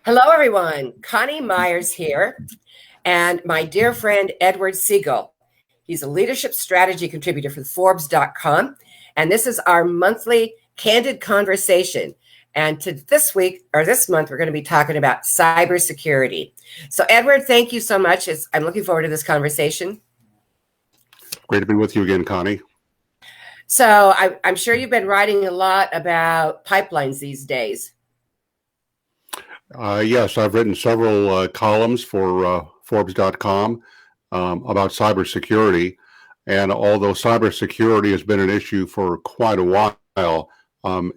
Hello, everyone. Coni Meyers here, and my dear friend Edward Segal. He's a leadership strategy contributor for Forbes.com, and this is our monthly Candid conversation. And this month, we're going to be talking about cybersecurity. So, Edward, thank you so much. I'm looking forward to this conversation. Great to be with you again, Connie. So, I'm sure you've been writing a lot about pipelines these days. Yes, I've written several columns for Forbes.com about cybersecurity. And although cybersecurity has been an issue for quite a while,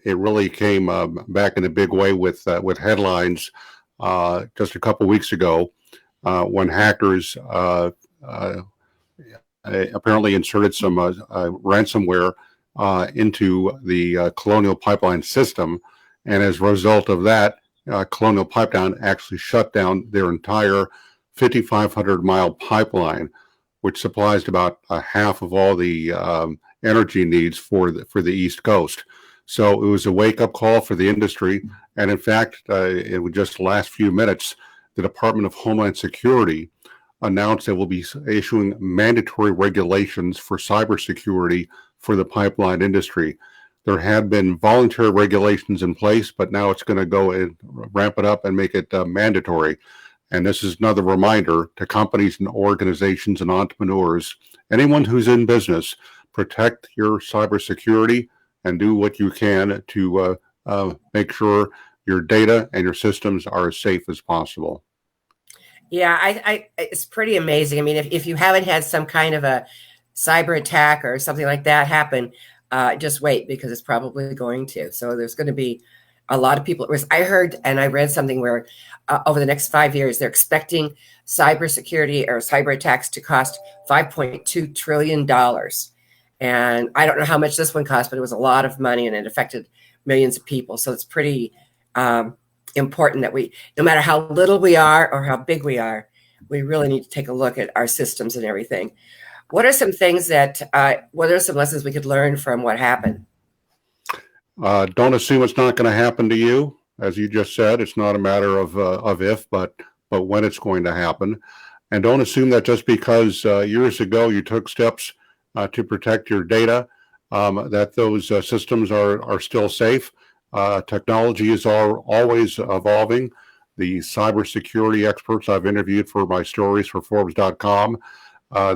it really came back in a big way with headlines just a couple weeks ago when hackers apparently inserted some ransomware into the Colonial Pipeline system. And as a result of that, Colonial Pipeline actually shut down their entire 5,500-mile pipeline, which supplies about half of all the energy needs for the East Coast. So it was a wake-up call for the industry. And in fact, it was just the last few minutes, the Department of Homeland Security announced it will be issuing mandatory regulations for cybersecurity for the pipeline industry. There had been voluntary regulations in place, but now it's going to go and ramp it up and make it mandatory. And this is another reminder to companies and organizations and entrepreneurs, anyone who's in business, protect your cybersecurity and do what you can to make sure your data and your systems are as safe as possible. Yeah, it's pretty amazing. I mean, if you haven't had some kind of a cyber attack or something like that happen, just wait, because it's probably going to. So there's going to be a lot of people. I heard and I read something where over the next 5 years, they're expecting cybersecurity or cyber attacks to cost $5.2 trillion. And I don't know how much this one cost, but it was a lot of money and it affected millions of people. So it's pretty important that no matter how little we are or how big we are, we really need to take a look at our systems and everything. What are some things what are some lessons we could learn from what happened? Don't assume it's not going to happen to you. As you just said, it's not a matter of if, but when it's going to happen. And don't assume that just because years ago you took steps to protect your data, that those systems are still safe. Technology is always evolving. The cybersecurity experts I've interviewed for my stories for Forbes.com,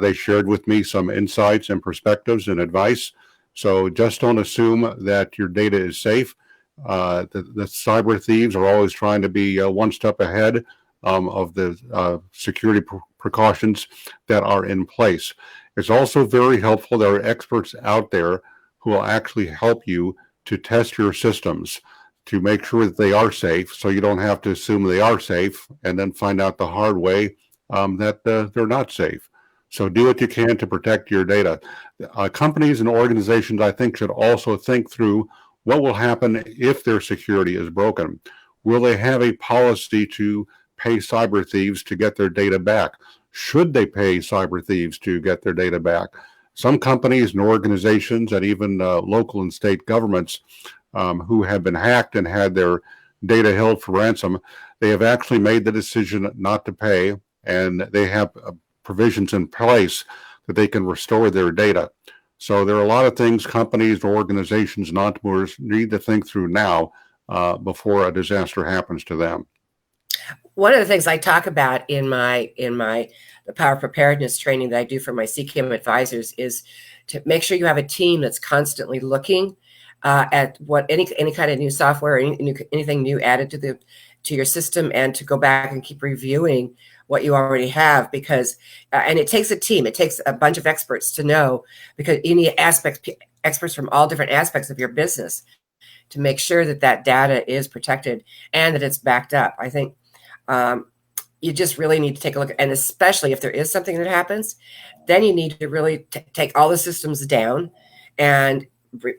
they shared with me some insights and perspectives and advice. So just don't assume that your data is safe. The cyber thieves are always trying to be one step ahead of the security precautions that are in place. It's also very helpful. There are experts out there who will actually help you to test your systems to make sure that they are safe, so you don't have to assume they are safe and then find out the hard way that they're not safe. So do what you can to protect your data. Companies and organizations, I think, should also think through what will happen if their security is broken. Will they have a policy to pay cyber thieves to get their data back? Should they pay cyber thieves to get their data back? Some companies and organizations and even local and state governments who have been hacked and had their data held for ransom, they have actually made the decision not to pay, and they have provisions in place that they can restore their data. So there are a lot of things companies, organizations, and entrepreneurs need to think through now before a disaster happens to them. One of the things I talk about in the power of preparedness training that I do for my CCAM advisors is to make sure you have a team that's constantly looking at what any kind of new software or anything new added to your system, and to go back and keep reviewing what you already have, because and it takes a team, it takes a bunch of experts to know, because you need experts from all different aspects of your business to make sure that data is protected and that it's backed up. I think you just really need to take a look, and especially if there is something that happens, then you need to really take all the systems down and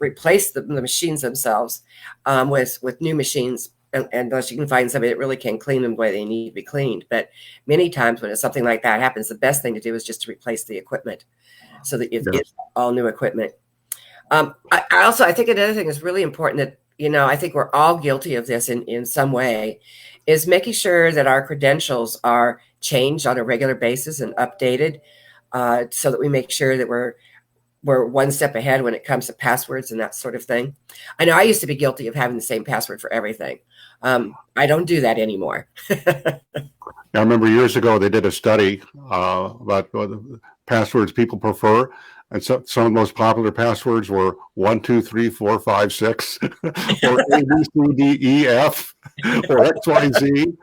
replace the machines themselves with new machines, unless you can find somebody that really can clean them the way they need to be cleaned. But many times when something like that happens, the best thing to do is just to replace the equipment so that it's all new equipment. I think another thing is really important, that I think we're all guilty of this in some way, is making sure that our credentials are changed on a regular basis and updated, so that we make sure that we're one step ahead when it comes to passwords and that sort of thing. I know I used to be guilty of having the same password for everything. I don't do that anymore. I remember years ago they did a study about the passwords people prefer, and some of the most popular passwords were 1, 2, 3, 4, 5, 6, or A, B, C, D, E, F, or X, Y, Z.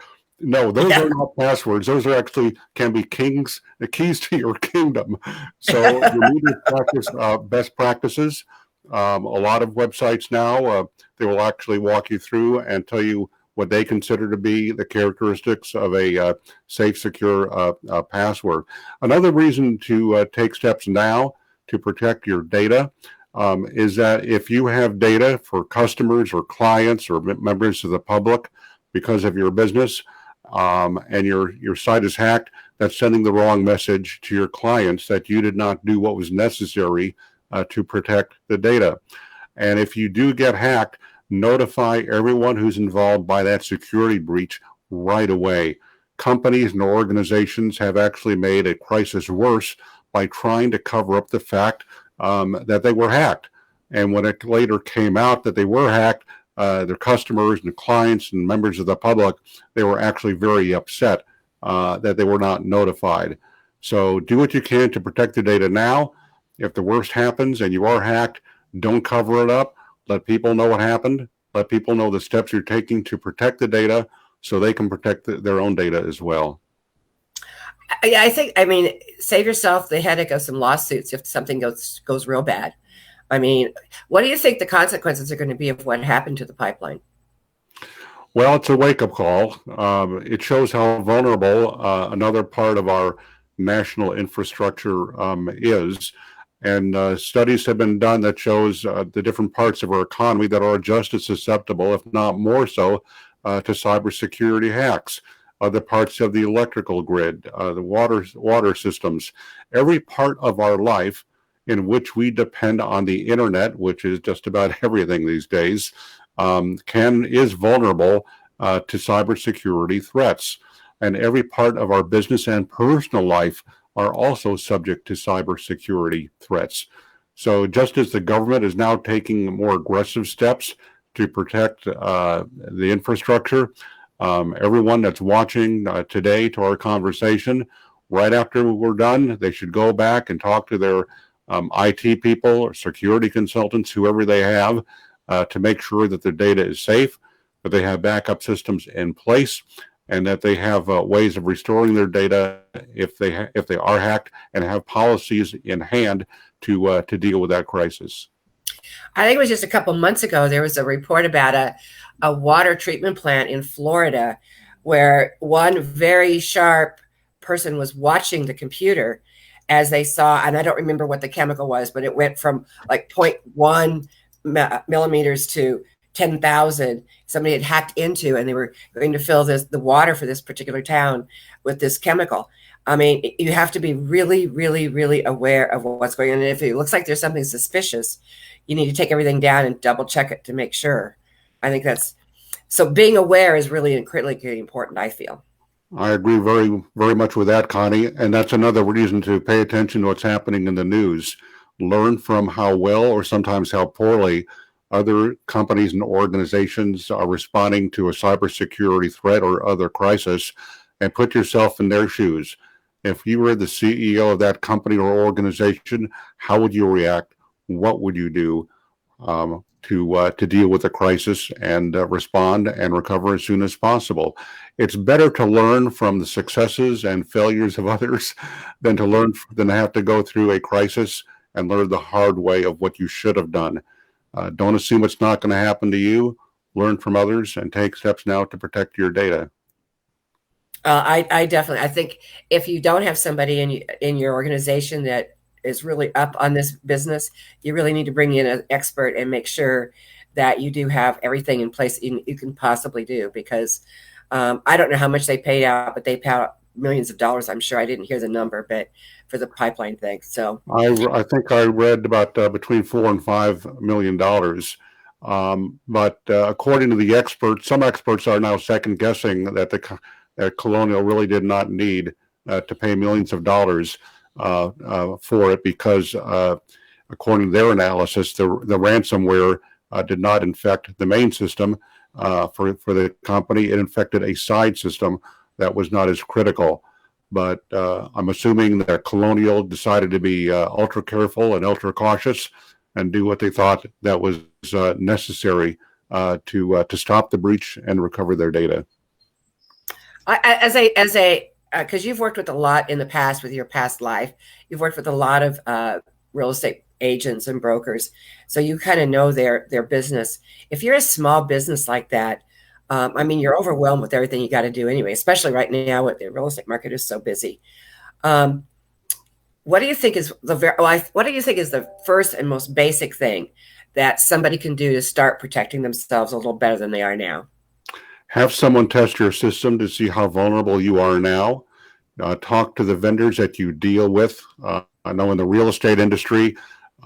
No, those are not passwords. Those are actually can be the keys to your kingdom. So you need to practice best practices. A lot of websites now, they will actually walk you through and tell you what they consider to be the characteristics of a safe, secure password. Another reason to take steps now to protect your data is that if you have data for customers or clients or members of the public because of your business, and your site is hacked, that's sending the wrong message to your clients that you did not do what was necessary to protect the data. And if you do get hacked, notify everyone who's involved by that security breach right away. Companies and organizations have actually made a crisis worse by trying to cover up the fact that they were hacked. And when it later came out that they were hacked, their customers and clients and members of the public, they were actually very upset that they were not notified. So do what you can to protect the data now. If the worst happens and you are hacked, don't cover it up. Let people know what happened. Let people know the steps you're taking to protect the data so they can protect their own data as well. Yeah, I mean, save yourself the headache of some lawsuits if something goes real bad. I mean, what do you think the consequences are going to be of what happened to the pipeline? Well, it's a wake-up call. It shows how vulnerable another part of our national infrastructure is. And studies have been done that shows the different parts of our economy that are just as susceptible, if not more so, to cybersecurity hacks. Other parts of the electrical grid, the water systems, every part of our life in which we depend on the internet, which is just about everything these days, is vulnerable to cybersecurity threats. And every part of our business and personal life are also subject to cybersecurity threats. So just as the government is now taking more aggressive steps to protect the infrastructure, everyone that's watching today to our conversation, right after we're done, they should go back and talk to their IT people or security consultants, whoever they have, to make sure that their data is safe, that they have backup systems in place, and that they have ways of restoring their data if they are hacked, and have policies in hand to deal with that crisis. I think it was just a couple months ago, there was a report about a water treatment plant in Florida where one very sharp person was watching the computer as they saw, and I don't remember what the chemical was, but it went from like 0.1 millimeters to 10,000. Somebody had hacked into, and they were going to fill the water for this particular town with this chemical. I mean, you have to be really, really, really aware of what's going on. And if it looks like there's something suspicious, you need to take everything down and double check it to make sure. I think so being aware is really critically important, I feel. I agree very, very much with that, Connie. And that's another reason to pay attention to what's happening in the news. Learn from how well or sometimes how poorly other companies and organizations are responding to a cybersecurity threat or other crisis, and put yourself in their shoes. If you were the CEO of that company or organization, how would you react? What would you do to deal with the crisis and respond and recover as soon as possible? It's better to learn from the successes and failures of others than to have to go through a crisis and learn the hard way of what you should have done. Don't assume it's not going to happen to you. Learn from others and take steps now to protect your data. I definitely, I think if you don't have somebody in your organization that is really up on this business, you really need to bring in an expert and make sure that you do have everything in place you can possibly do, because I don't know how much they paid out, but they paid out millions of dollars. I'm sure. I didn't hear the number, but for the pipeline thing. So I think I read about between $4 and $5 million. But according to the experts, some experts are now second guessing that that Colonial really did not need to pay millions of dollars for it because, according to their analysis, the ransomware did not infect the main system for the company. It infected a side system that was not as critical. But I'm assuming that Colonial decided to be ultra careful and ultra cautious and do what they thought that was necessary to stop the breach and recover their data. Because you've worked with a lot in the past with your past life, you've worked with a lot of real estate agents and brokers, so you kind of know their business. If you're a small business like that, I mean, you're overwhelmed with everything you got to do anyway, especially right now with the real estate market is so busy. What do you think is the first and most basic thing that somebody can do to start protecting themselves a little better than they are now? Have someone test your system to see how vulnerable you are now. Talk to the vendors that you deal with. I know in the real estate industry,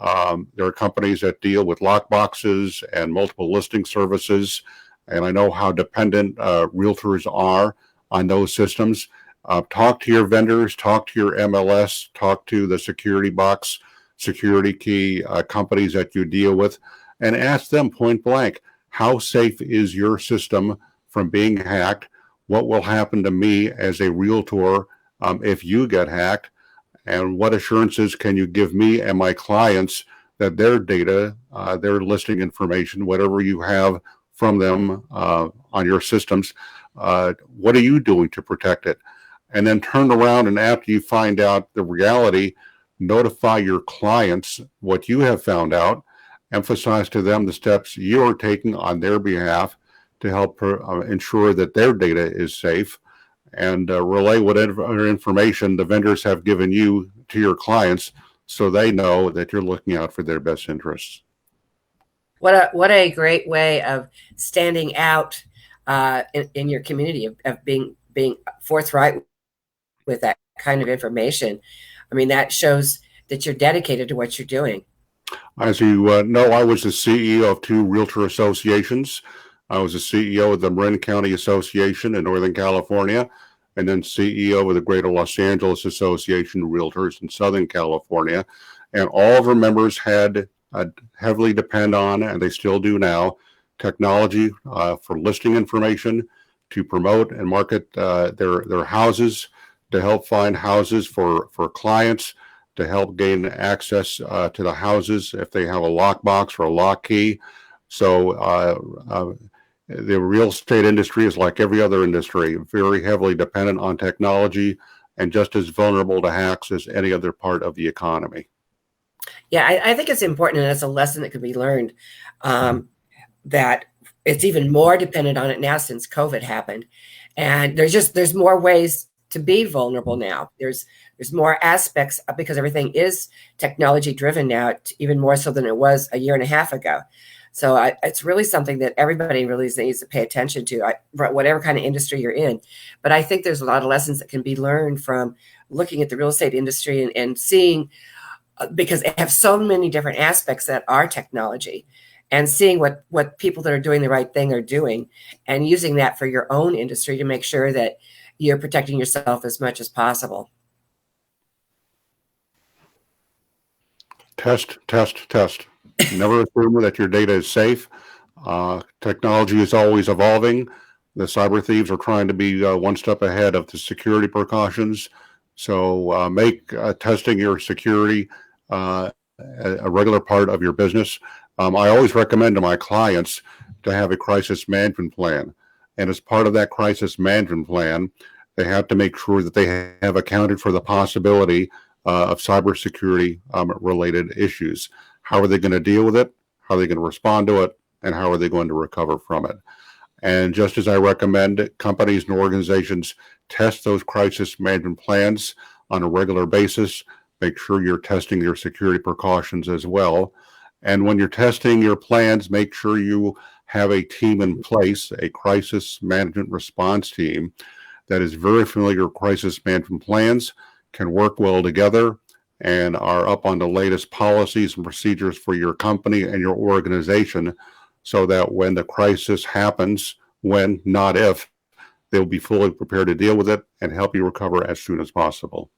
there are companies that deal with lockboxes and multiple listing services, and I know how dependent realtors are on those systems. Talk to your vendors, talk to your MLS, talk to the security box, security key companies that you deal with, and ask them point blank, how safe is your system from being hacked? What will happen to me as a realtor if you get hacked? And what assurances can you give me and my clients that their data, their listing information, whatever you have from them on your systems, what are you doing to protect it? And then turn around and after you find out the reality, notify your clients what you have found out, emphasize to them the steps you are taking on their behalf to help ensure that their data is safe, and relay whatever information the vendors have given you to your clients so they know that you're looking out for their best interests. What a great way of standing out in your community, of being forthright with that kind of information. I mean, that shows that you're dedicated to what you're doing. As you know, I was the CEO of 2 realtor associations. I was the CEO of the Marin County Association in Northern California, and then CEO of the Greater Los Angeles Association of Realtors in Southern California. And all of our members had heavily depend on, and they still do now, technology for listing information, to promote and market their houses, to help find houses for clients, to help gain access to the houses if they have a lockbox or a lock key. So the real estate industry is like every other industry, very heavily dependent on technology and just as vulnerable to hacks as any other part of the economy. Yeah, I think it's important, and it's a lesson that can be learned, that it's even more dependent on it now since COVID happened. And there's more ways to be vulnerable now. There's more aspects because everything is technology driven now, even more so than it was a year and a half ago. So it's really something that everybody really needs to pay attention to, whatever kind of industry you're in. But I think there's a lot of lessons that can be learned from looking at the real estate industry and seeing, because they have so many different aspects that are technology, and seeing what people that are doing the right thing are doing and using that for your own industry to make sure that you're protecting yourself as much as possible. Test. Never assume that your data is safe. Technology is always evolving. The cyber thieves are trying to be one step ahead of the security precautions. So make testing your security a regular part of your business. I always recommend to my clients to have a crisis management plan. And as part of that crisis management plan, they have to make sure that they have accounted for the possibility of cybersecurity related issues. How are they going to deal with it? How are they going to respond to it? And how are they going to recover from it? And just as I recommend companies and organizations test those crisis management plans on a regular basis, make sure you're testing your security precautions as well. And when you're testing your plans, make sure you have a team in place, a crisis management response team that is very familiar with crisis management plans, can work well together, and are up on the latest policies and procedures for your company and your organization, so that when the crisis happens, when, not if, they'll be fully prepared to deal with it and help you recover as soon as possible.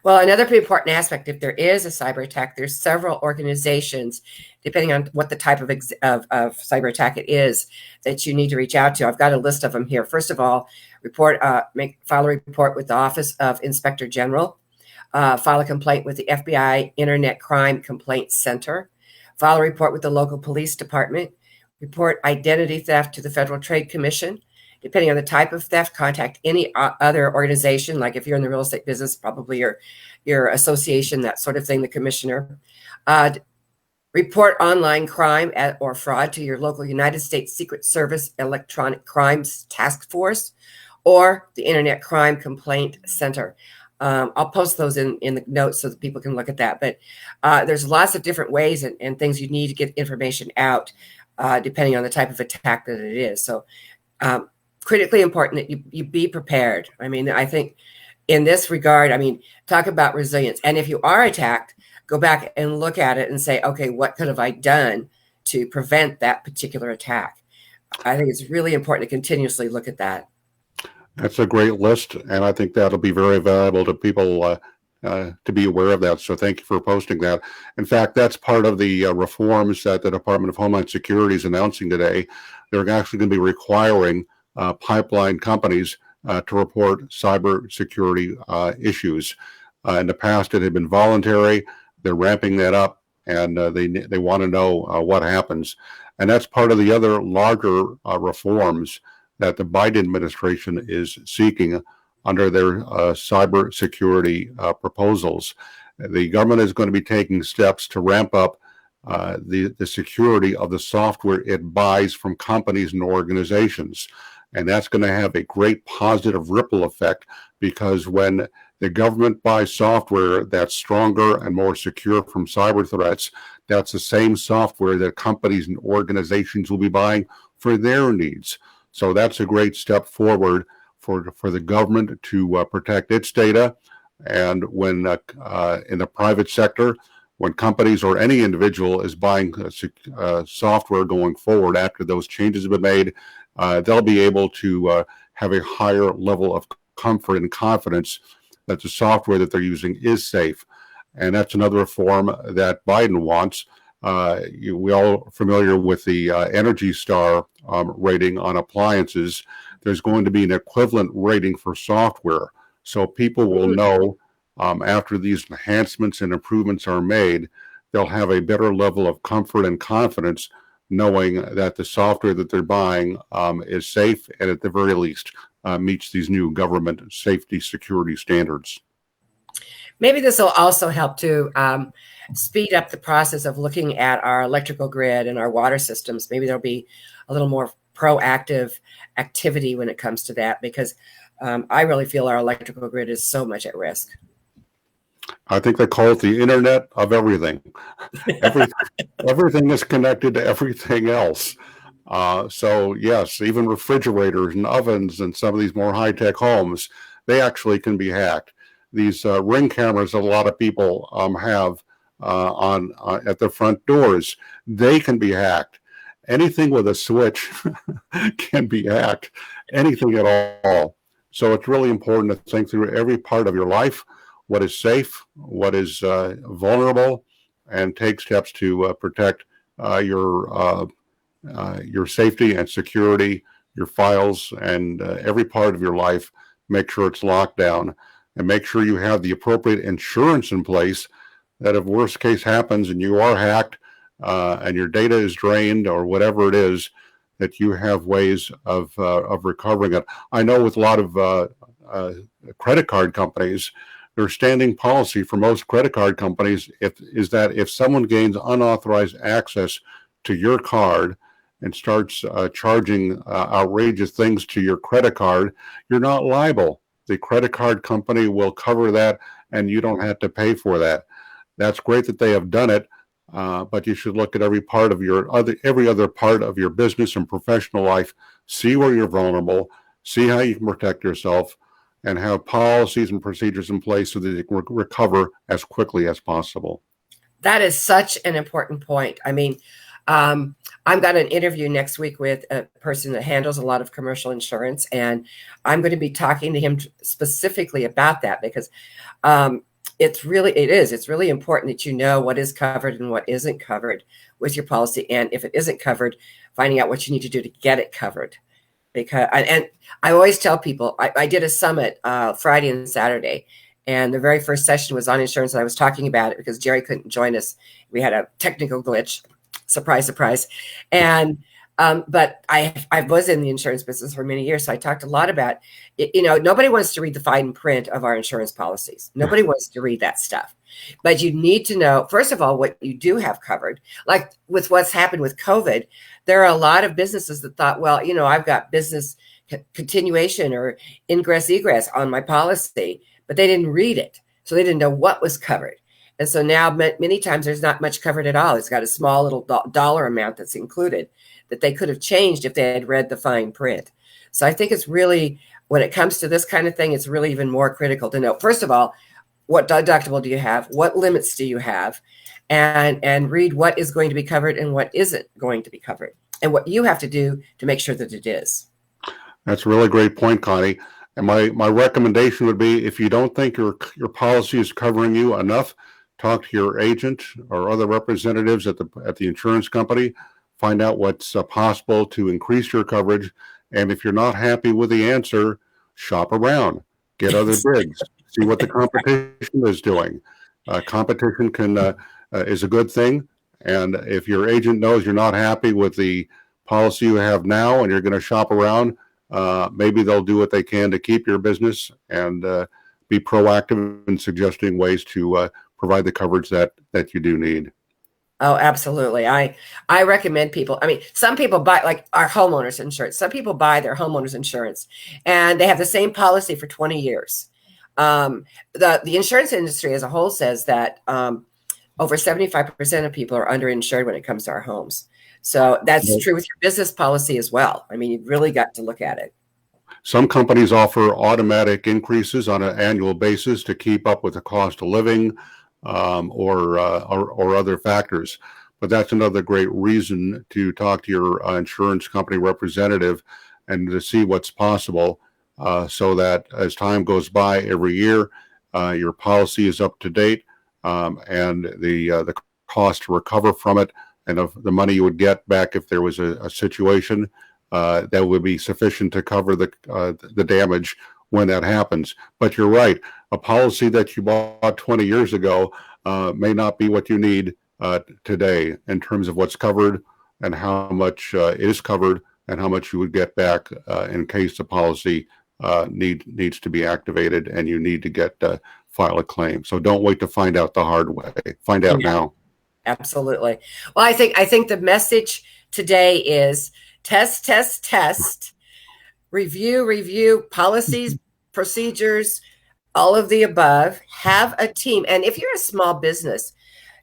Well, another pretty important aspect, if there is a cyber attack, there's several organizations, depending on what the type of cyber attack it is, that you need to reach out to. I've got a list of them here. First of all, file a report with the Office of Inspector General. File a complaint with the FBI Internet Crime Complaint Center. File a report with the local police department. Report identity theft to the Federal Trade Commission. Depending on the type of theft, contact any other organization, like if you're in the real estate business, probably your association, that sort of thing, the commissioner. Report online crime or fraud to your local United States Secret Service Electronic Crimes Task Force or the Internet Crime Complaint Center. I'll post those in the notes so that people can look at that. But there's lots of different ways and things you need to get information out, depending on the type of attack that it is. So critically important that you be prepared. I mean, I think in this regard, I mean, talk about resilience. And if you are attacked, go back and look at it and say, okay, what could have I done to prevent that particular attack? I think it's really important to continuously look at that. That's a great list, and I think that'll be very valuable to people to be aware of that. So thank you for posting that. In fact, that's part of the reforms that the Department of Homeland Security is announcing today. They're actually going to be requiring pipeline companies to report cybersecurity issues. In the past, it had been voluntary. They're ramping that up, and they want to know what happens. And that's part of the other larger reforms that the Biden administration is seeking under their cybersecurity proposals. The government is going to be taking steps to ramp up the security of the software it buys from companies and organizations. And that's going to have a great positive ripple effect, because when the government buys software that's stronger and more secure from cyber threats, that's the same software that companies and organizations will be buying for their needs. So that's a great step forward for the government to protect its data. And when in the private sector, when companies or any individual is buying software going forward after those changes have been made, they'll be able to have a higher level of comfort and confidence that the software that they're using is safe. And that's another reform that Biden we all are familiar with the Energy Star rating on appliances. There's going to be an equivalent rating for software. So people will know after these enhancements and improvements are made, they'll have a better level of comfort and confidence knowing that the software that they're buying is safe and at the very least meets these new government safety security standards. Maybe this will also help to speed up the process of looking at our electrical grid and our water systems. Maybe there'll be a little more proactive activity when it comes to that, because I really feel our electrical grid is so much at risk. I think they call it the internet of everything. Everything is connected to everything else. So yes, even refrigerators and ovens and some of these more high-tech homes, they actually can be hacked. These Ring cameras that a lot of people have at their front doors, they can be hacked. Anything with a switch can be hacked, anything at all. So it's really important to think through every part of your life, what is safe, what is vulnerable, and take steps to protect your safety and security, your files, and every part of your life. Make sure it's locked down, and make sure you have the appropriate insurance in place that if worst case happens and you are hacked and your data is drained or whatever it is, that you have ways of recovering it. I know with a lot of credit card companies, their standing policy for most credit card companies is that if someone gains unauthorized access to your card and starts charging outrageous things to your credit card, you're not liable. The credit card company will cover that, and you don't have to pay for that. That's great that they have done it, but you should look at every other part of your business and professional life, see where you're vulnerable, see how you can protect yourself, and have policies and procedures in place so that you can recover as quickly as possible. That is such an important point. I mean, I've got an interview next week with a person that handles a lot of commercial insurance, and I'm going to be talking to him specifically about that because it's really important that you know what is covered and what isn't covered with your policy, and if it isn't covered, finding out what you need to do to get it covered. Because and I always tell people, I did a summit Friday and Saturday, and the very first session was on insurance, and I was talking about it because Jerry couldn't join us. We had a technical glitch. Surprise, surprise. And but I was in the insurance business for many years, so I talked a lot about it. Nobody wants to read the fine print of our insurance policies. Nobody wants to read that stuff. But you need to know, first of all, what you do have covered. Like with what's happened with COVID, there are a lot of businesses that thought, well, I've got business continuation or ingress egress on my policy, but they didn't read it. So they didn't know what was covered. And so now many times there's not much covered at all. It's got a small little dollar amount that's included that they could have changed if they had read the fine print. So I think it's really, when it comes to this kind of thing, it's really even more critical to know, first of all, what deductible do you have? What limits do you have? And read what is going to be covered and what isn't going to be covered, and what you have to do to make sure that it is. That's a really great point, Connie. And my recommendation would be, if you don't think your policy is covering you enough, talk to your agent or other representatives at the insurance company. Find out what's possible to increase your coverage. And if you're not happy with the answer, shop around, get other bids, see what the competition is doing. Competition is a good thing. And if your agent knows you're not happy with the policy you have now and you're going to shop around, maybe they'll do what they can to keep your business and be proactive in suggesting ways to provide the coverage that you do need. Oh, absolutely. I recommend people. I mean, some people buy, like our homeowners insurance. Some people buy their homeowners insurance and they have the same policy for 20 years. The insurance industry as a whole says that over 75% of people are underinsured when it comes to our homes. So that's true with your business policy as well. I mean, you've really got to look at it. Some companies offer automatic increases on an annual basis to keep up with the cost of living or other factors. But that's another great reason to talk to your insurance company representative and to see what's possible, so that as time goes by every year, your policy is up to date, and the cost to recover from it and of the money you would get back if there was a situation that would be sufficient to cover the damage when that happens. But you're right, a policy that you bought 20 years ago may not be what you need today in terms of what's covered and how much is covered and how much you would get back in case the policy needs to be activated and you need to file a claim. So don't wait to find out the hard way. Find out now. Absolutely. Well, I think the message today is test, review policies, procedures, all of the above. Have a team. And if you're a small business,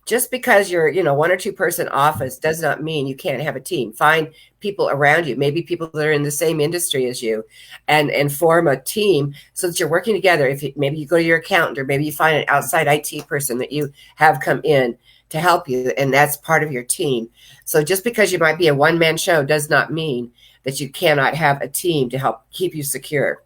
just because you're, one or two person office does not mean you can't have a team. Find people around you, maybe people that are in the same industry as you, and form a team so that you're working together. Maybe you go to your accountant, or maybe you find an outside IT person that you have come in to help you, and that's part of your team. So just because you might be a one-man show does not mean that you cannot have a team to help keep you secure.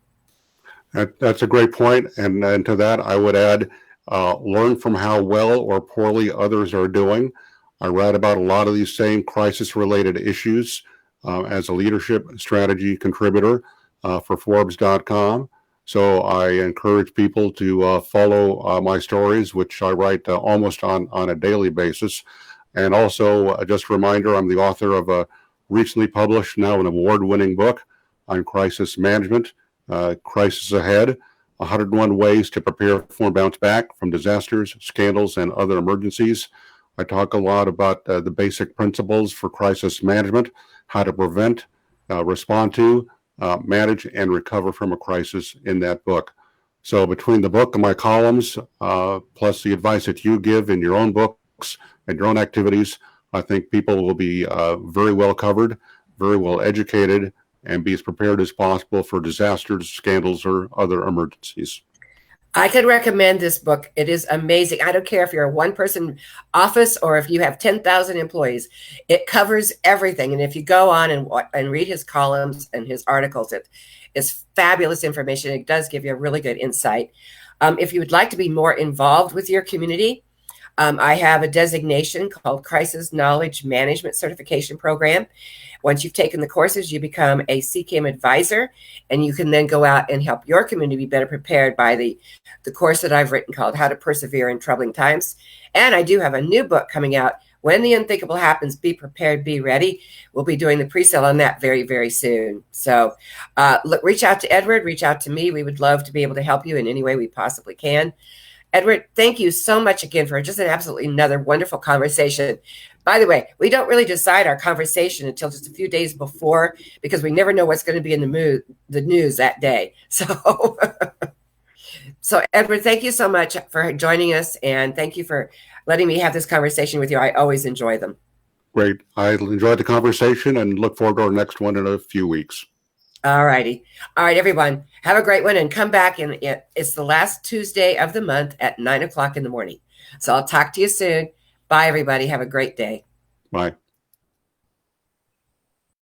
That's a great point. And to that, I would add, learn from how well or poorly others are doing. I write about a lot of these same crisis-related issues as a leadership strategy contributor for Forbes.com. So I encourage people to follow my stories, which I write almost on a daily basis. And also, just a reminder, I'm the author of a recently published, now an award-winning book on crisis management, Crisis Ahead, 101 Ways to Prepare for and Bounce Back from Disasters, Scandals, and Other Emergencies. I talk a lot about the basic principles for crisis management, how to prevent, respond to, manage, and recover from a crisis in that book. So between the book and my columns, plus the advice that you give in your own books and your own activities, I think people will be very well covered, very well educated, and be as prepared as possible for disasters, scandals, or other emergencies. I could recommend this book. It is amazing. I don't care if you're a one person office or if you have 10,000 employees. It covers everything. And if you go on and read his columns and his articles, it is fabulous information. It does give you a really good insight. If you would like to be more involved with your community, I have a designation called Crisis Knowledge Management Certification Program. Once you've taken the courses, you become a CCAM advisor, and you can then go out and help your community be better prepared by the course that I've written called How to Persevere in Troubling Times. And I do have a new book coming out, When the Unthinkable Happens, Be Prepared, Be Ready. We'll be doing the pre-sale on that very, very soon. So look, reach out to Edward, reach out to me. We would love to be able to help you in any way we possibly can. Edward, thank you so much again for just an absolutely another wonderful conversation. By the way, we don't really decide our conversation until just a few days before because we never know what's going to be in the news that day. So, so Edward, thank you so much for joining us, and thank you for letting me have this conversation with you. I always enjoy them. Great. I enjoyed the conversation and look forward to our next one in a few weeks. All righty. All right, everyone. Have a great one and come back. And it's the last Tuesday of the month at 9 o'clock in the morning. So I'll talk to you soon. Bye, everybody. Have a great day. Bye.